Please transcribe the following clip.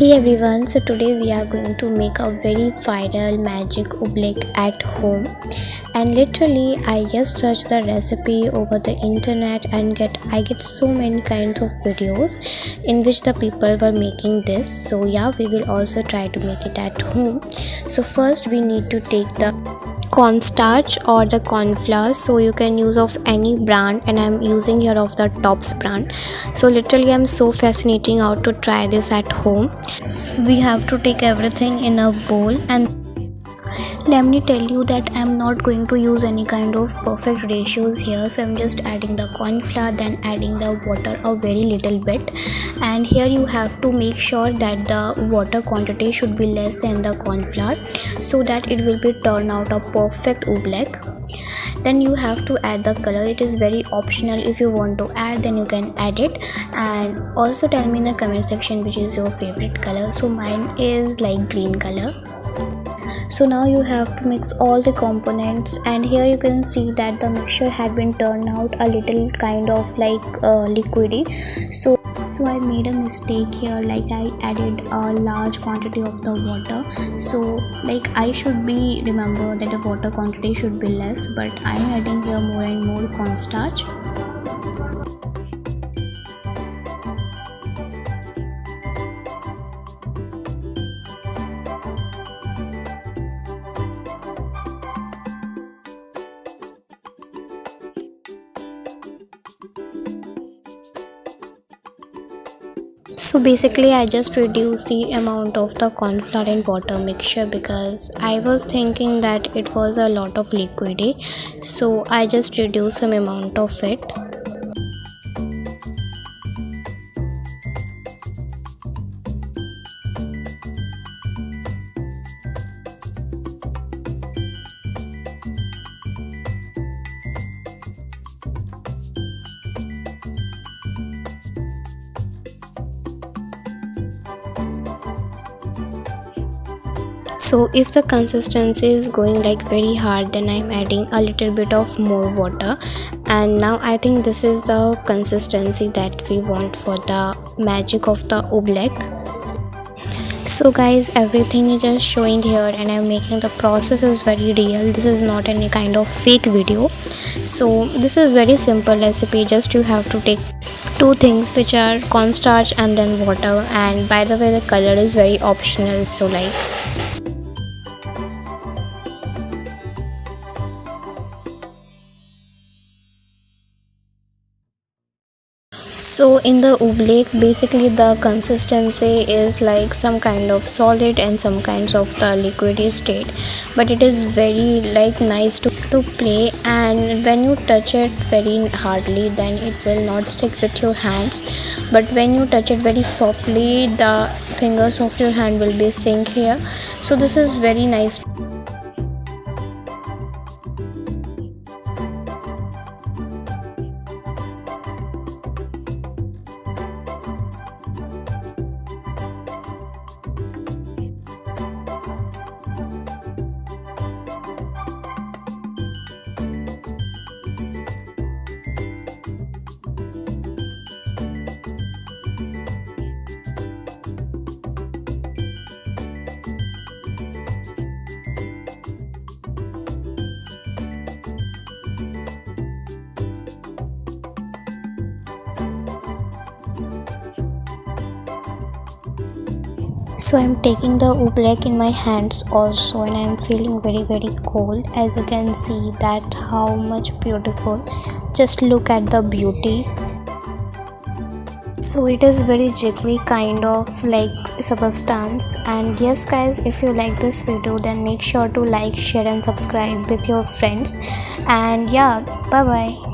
Hey everyone, so today we are going to make a very viral magic oobleck at home. And literally I just searched the recipe over the internet and I get so many kinds of videos in which the people were making this. So yeah, we will also try to make it at home. So first we need to take the cornstarch or the corn flour, so you can use of any brand and I'm using here of the Tops brand. So literally I'm so fascinating how to try this at home. We have to take everything in a bowl, and let me tell you that I'm not going to use any kind of perfect ratios here. So I'm just adding the corn flour, then adding the water a very little bit, and here you have to make sure that the water quantity should be less than the corn flour so that it will be turn out a perfect oobleck. Then you have to add the color. It is very optional. If you want to add, then you can add it, and also tell me in the comment section which is your favorite color. So mine is like green color. So now you have to mix all the components, and here you can see that the mixture had been turned out a little kind of like liquidy. So I made a mistake here, like I added a large quantity of the water. So like I should be remember that the water quantity should be less, but I'm adding here more and more cornstarch. So basically I just reduced the amount of the corn flour and water mixture because I was thinking that it was a lot of liquidy, so I just reduced some amount of it. So if the consistency is going like very hard, then I'm adding a little bit of more water, and now I think this is the consistency that we want for the magic of the oobleck. So guys, everything is just showing here and I'm making the process is very real. This is not any kind of fake video. So this is very simple recipe. Just you have to take two things, which are cornstarch and then water, and by the way the color is very optional. So like so in the oobleck, basically the consistency is like some kind of solid and some kinds of the liquidy state, but it is very like nice to play, and when you touch it very hardly then it will not stick with your hands, but when you touch it very softly the fingers of your hand will be sink here. So this is very nice. So I'm taking the oobleck in my hands also, and I'm feeling very cold. As you can see that how much beautiful. Just look at the beauty. So it is very jiggery kind of like substance. And yes guys, if you like this video then make sure to like, share and subscribe with your friends. And yeah, bye bye.